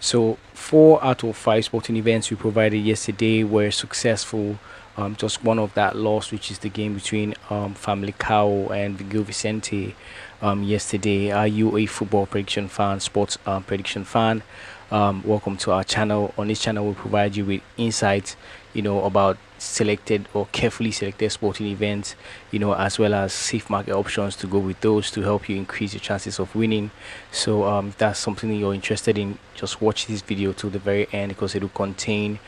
So 4 out of 5 sporting events we provided yesterday were successful. Just one of that lost, which is the game between Family Cow and Vigil Vicente yesterday. Are you a football prediction fan, sports prediction fan? Welcome to our channel. On this channel, we provide you with insights, about selected or carefully selected sporting events, as well as safe market options to go with those to help you increase your chances of winning. So if that's something that you're interested in, just watch this video to the very end because it will contain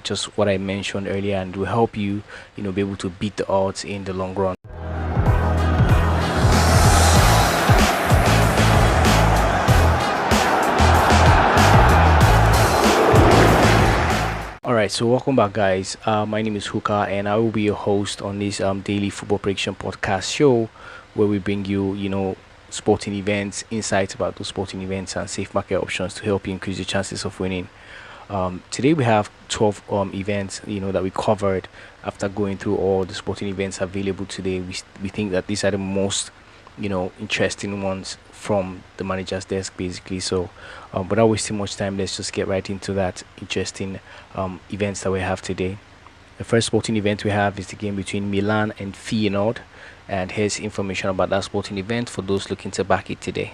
just what I mentioned earlier and will help you, be able to beat the odds in the long run. Alright, so welcome back, guys. My name is Hooker, and I will be your host on this daily football prediction podcast show where we bring you, sporting events, insights about those sporting events, and safe market options to help you increase your chances of winning. Today we have 12 events, that we covered after going through all the sporting events available today. We think that these are the most interesting ones from the manager's desk, basically. So without wasting much time, let's just get right into that interesting events that we have today. The first sporting event we have is the game between Milan and Feyenoord, and here's information about that sporting event for those looking to back it today.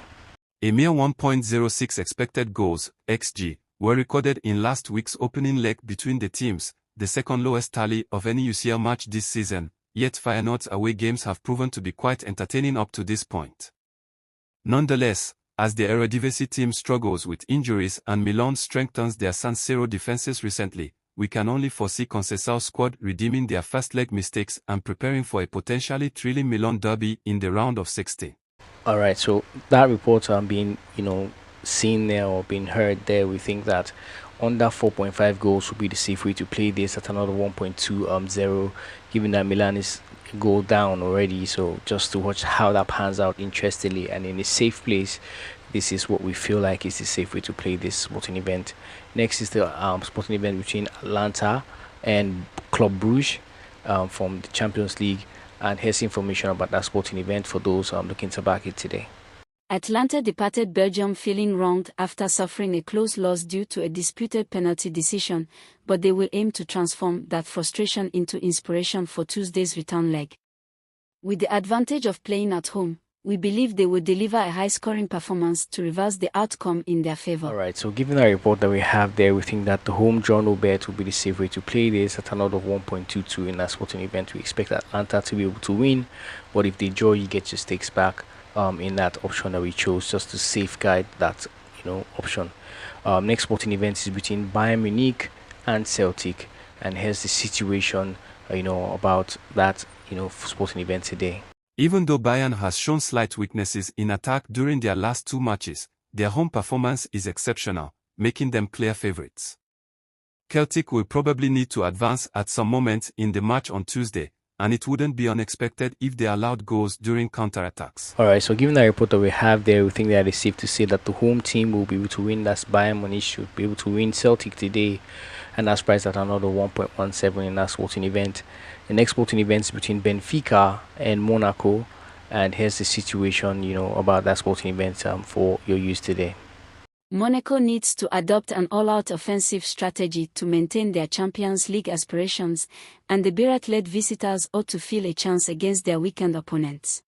A mere 1.06 expected goals, XG, were recorded in last week's opening leg between the teams, the second lowest tally of any UCL match this season. Yet Feyenoord's away games have proven to be quite entertaining up to this point. Nonetheless, as the Eredivisie team struggles with injuries and Milan strengthens their San Siro defenses recently, we can only foresee Conceição's squad redeeming their first leg mistakes and preparing for a potentially thrilling Milan derby in the round of 16. Alright, so that report being, seen there or being heard there, we think that under 4.5 goals would be the safe way to play this at another 1.20, given that Milan is a goal down already. So just to watch how that pans out interestingly and in a safe place, this is what we feel like is the safe way to play this sporting event. Next is the sporting event between Atalanta and Club Brugge from the Champions League, and here's information about that sporting event for those looking to back it today. Atalanta departed Belgium feeling wronged after suffering a close loss due to a disputed penalty decision, but they will aim to transform that frustration into inspiration for Tuesday's return leg. With the advantage of playing at home, we believe they will deliver a high-scoring performance to reverse the outcome in their favor. Alright, so given the report that we have there, we think that the home draw no bet will be the safe way to play this at another 1.22 in that sporting event. We expect Atlanta to be able to win, but if they draw, you get your stakes back in that option that we chose just to safeguard that option. Next sporting event is between Bayern Munich and Celtic, and here's the situation about that sporting event today. Even though Bayern has shown slight weaknesses in attack during their last two matches, their home performance is exceptional, making them clear favorites. Celtic will probably need to advance at some moment in the match on Tuesday, and it wouldn't be unexpected if they allowed goals during counterattacks. Alright, so given the report that we have there, we think that it's safe to say that the home team will be able to win. That's Bayern Munich should be able to win Celtic today, and that's priced at another 1.17 in that sporting event. The next sporting event is between Benfica and Monaco, and here's the situation, about that sporting event for your use today. Monaco needs to adopt an all-out offensive strategy to maintain their Champions League aspirations, and the Berat-led visitors ought to feel a chance against their weakened opponents.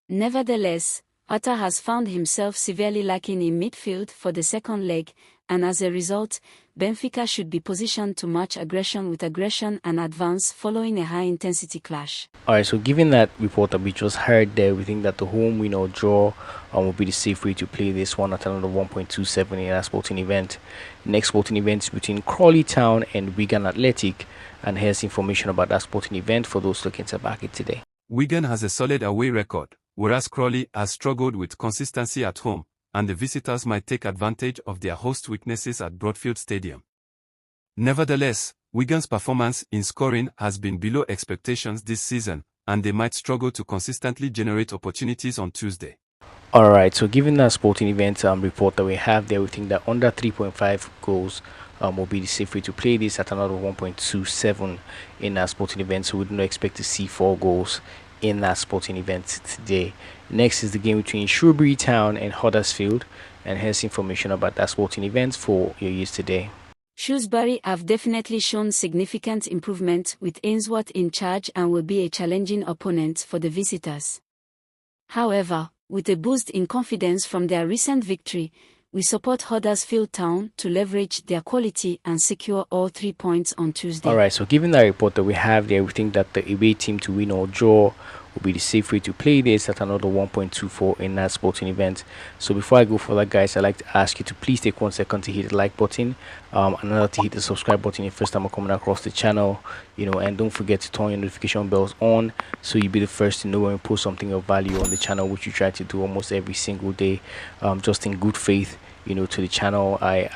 Nevertheless, Otta has found himself severely lacking in midfield for the second leg, and as a result, Benfica should be positioned to match aggression with aggression and advance following a high-intensity clash. Alright, so given that report that we just heard there, we think that the home win or draw will be the safe way to play this one at another 1.27 in that sporting event. Next sporting event is between Crawley Town and Wigan Athletic, and here's information about that sporting event for those looking to back it today. Wigan has a solid away record, whereas Crawley has struggled with consistency at home, and the visitors might take advantage of their host weaknesses at Broadfield Stadium. Nevertheless, Wigan's performance in scoring has been below expectations this season, and they might struggle to consistently generate opportunities on Tuesday. Alright, so given that sporting event report that we have there, we think that under 3.5 goals will be the safe way to play this at another 1.27 in that sporting event, so we do not expect to see 4 goals in that sporting event today. Next is the game between Shrewsbury Town and Huddersfield, and here's information about that sporting event for your use today. Shrewsbury have definitely shown significant improvement with Ainsworth in charge and will be a challenging opponent for the visitors. However, with a boost in confidence from their recent victory, we support Huddersfield Town to leverage their quality and secure all 3 points on Tuesday. Alright, so given that report that we have there, we think that the away team to win or draw will be the safe way to play this at another 1.24 in that sporting event. So before I go further, guys, I'd like to ask you to please take 1 second to hit the like button, another to hit the subscribe button if first time I'm coming across the channel, and don't forget to turn your notification bells on so you'll be the first to know when we post something of value on the channel, which we try to do almost every single day, just in good faith. To the channel. I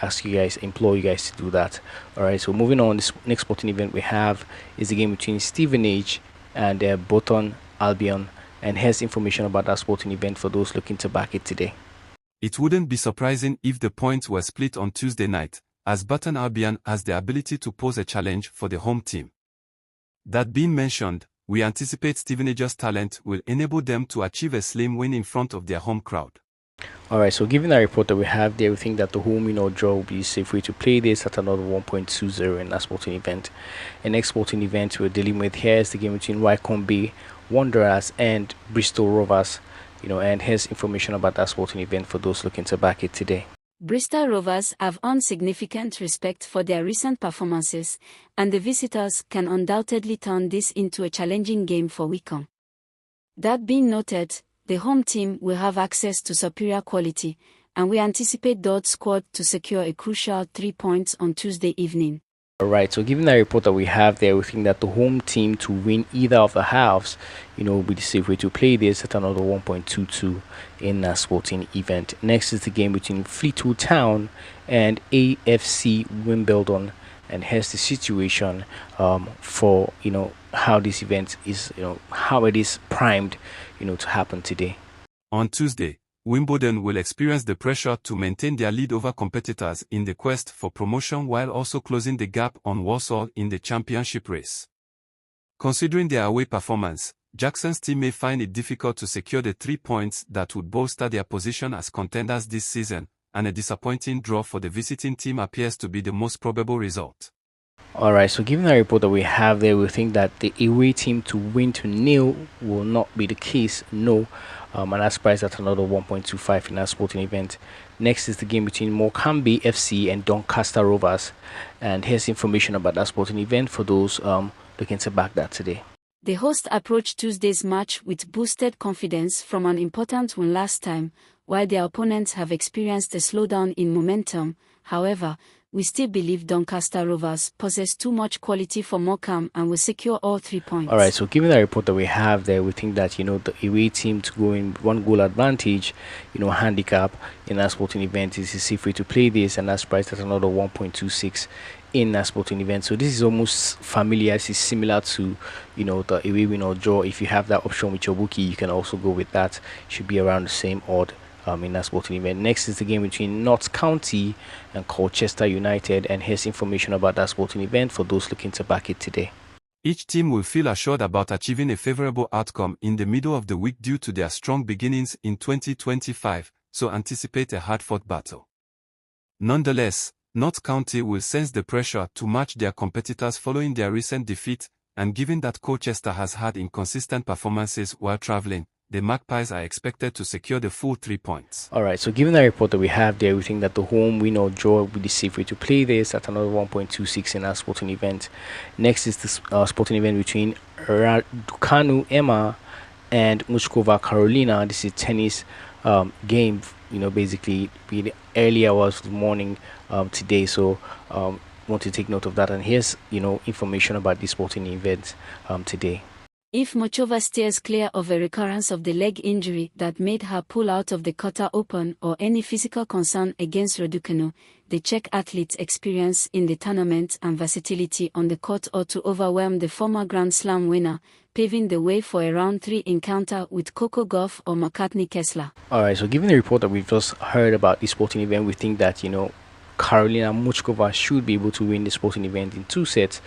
implore you guys to do that. All right, so moving on, this next sporting event we have is the game between Stevenage and Bolton Albion, and here's information about that sporting event for those looking to back it today. It wouldn't be surprising if the points were split on Tuesday night, as Bolton Albion has the ability to pose a challenge for the home team. That being mentioned, we anticipate Stevenage's talent will enable them to achieve a slim win in front of their home crowd. Alright, so given that report that we have there, we think that the home win or draw will be a safe way to play this at another 1.20 in that sporting event. The next sporting event we're dealing with here is the game between Wycombe Wanderers and Bristol Rovers. And here's information about that sporting event for those looking to back it today. Bristol Rovers have earned significant respect for their recent performances, and the visitors can undoubtedly turn this into a challenging game for Wycombe. That being noted, the home team will have access to superior quality, and we anticipate Dodd's squad to secure a crucial 3 points on Tuesday evening. Alright, so given that report that we have there, we think that the home team to win either of the halves, will be the safe way to play this at another 1.22 in a sporting event. Next is the game between Fleetwood Town and AFC Wimbledon, and here's the situation for how this event is, how it is primed to happen today. On Tuesday, Wimbledon will experience the pressure to maintain their lead over competitors in the quest for promotion while also closing the gap on Walsall in the championship race. Considering their away performance, Jackson's team may find it difficult to secure the 3 points that would bolster their position as contenders this season, and a disappointing draw for the visiting team appears to be the most probable result. Alright, so given the report that we have there, we think that the away team to win to nil will not be the case, no. And that's priced at another 1.25 in that sporting event. Next is the game between Morecambe FC and Doncaster Rovers, and here's information about that sporting event for those looking to back that today. The host approached Tuesday's match with boosted confidence from an important win last time, while their opponents have experienced a slowdown in momentum. However, we still believe Doncaster Rovers possess too much quality for Morecambe and will secure all 3 points. Alright, so given the report that we have there, we think that the away team to go in 1 goal advantage, handicap in that sporting event is a safe way to play this, and that's priced at another 1.26 in that sporting event. So this is almost familiar. This is similar to the away win or draw. If you have that option with your bookie, you can also go with that. It should be around the same odd in that sporting event. Next is the game between Notts County and Colchester United, and here's information about that sporting event for those looking to back it today. Each team will feel assured about achieving a favorable outcome in the middle of the week due to their strong beginnings in 2025, so anticipate a hard-fought battle. Nonetheless, Notts County will sense the pressure to match their competitors following their recent defeat, and given that Colchester has had inconsistent performances while traveling, the Magpies are expected to secure the full 3 points. Alright, so given the report that we have there, we think that the home win or draw will be the safe way to play this at another 1.26 in our sporting event. Next is the sporting event between Raducanu Emma and Muskova Carolina. This is a tennis game, basically the early hours of the morning today. So want to take note of that. And here's information about this sporting event today. If Mochova steers clear of a recurrence of the leg injury that made her pull out of the Qatar Open or any physical concern against Raducanu, the Czech athlete's experience in the tournament and versatility on the court ought to overwhelm the former Grand Slam winner, paving the way for a round 3 encounter with Coco Gauff or McCartney Kessler. Alright, so given the report that we've just heard about this sporting event, we think that Carolina Muchkova should be able to win the sporting event in 2 sets,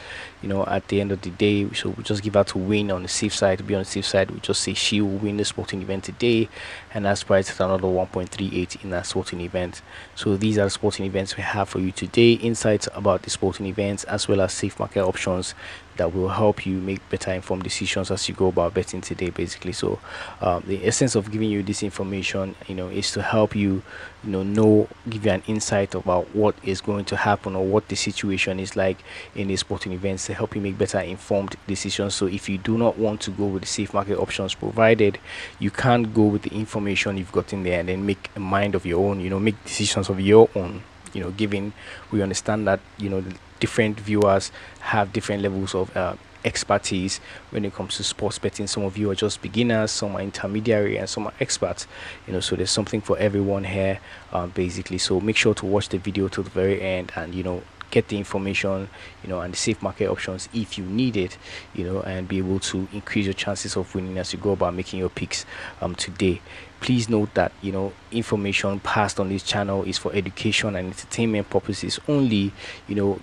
at the end of the day. So we just give her to win on the safe side. To be on the safe side, we just say she will win the sporting event today, and that's priced at another 1.38 in that sporting event. So these are the sporting events we have for you today. Insights about the sporting events as well as safe market options that will help you make better informed decisions as you go about betting today, basically. So the essence of giving you this information, is to help you, give you an insight about what is going to happen or what the situation is like in the sporting events, to help you make better informed decisions. So if you do not want to go with the safe market options provided, you can't go with the information you've got in there and then make a mind of your own, make decisions of your own. Given we understand that the different viewers have different levels of expertise when it comes to sports betting. Some of you are just beginners, some are intermediary, and some are experts. So there's something for everyone here, basically. So make sure to watch the video to the very end, and get the information, and the safe market options if you need it, and be able to increase your chances of winning as you go about making your picks today. Please note that information passed on this channel is for education and entertainment purposes only.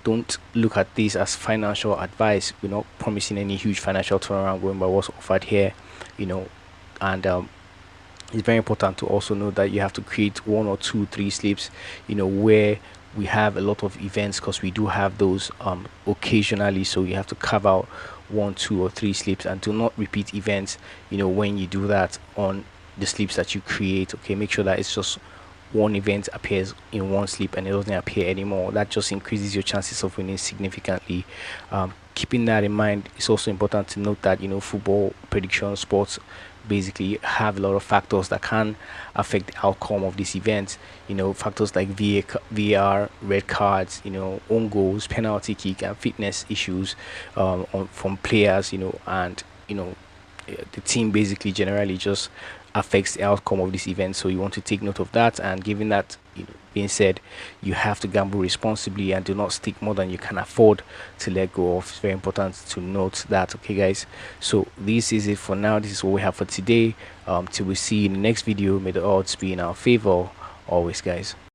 Don't look at this as financial advice. We're not promising any huge financial turnaround going by what's offered here, and it's very important to also know that you have to create 1 or 2 3 slips, where we have a lot of events, because we do have those occasionally. So you have to carve out 1, 2, or 3 slips, and do not repeat events when you do that on the slips that you create. Okay, make sure that it's just one event appears in one slip and it doesn't appear anymore. That just increases your chances of winning significantly. Keeping that in mind, it's also important to note that football prediction sports basically have a lot of factors that can affect the outcome of this event. Factors like VAR, red cards, own goals, penalty kick, and fitness issues from players, and the team basically generally just affects the outcome of this event. So you want to take note of that, and given that being said, you have to gamble responsibly and do not stick more than you can afford to let go of. It's very important to note that. Okay guys, so this is it for now. This is what we have for today. Till we see you in the next video. May the odds be in our favor always, guys.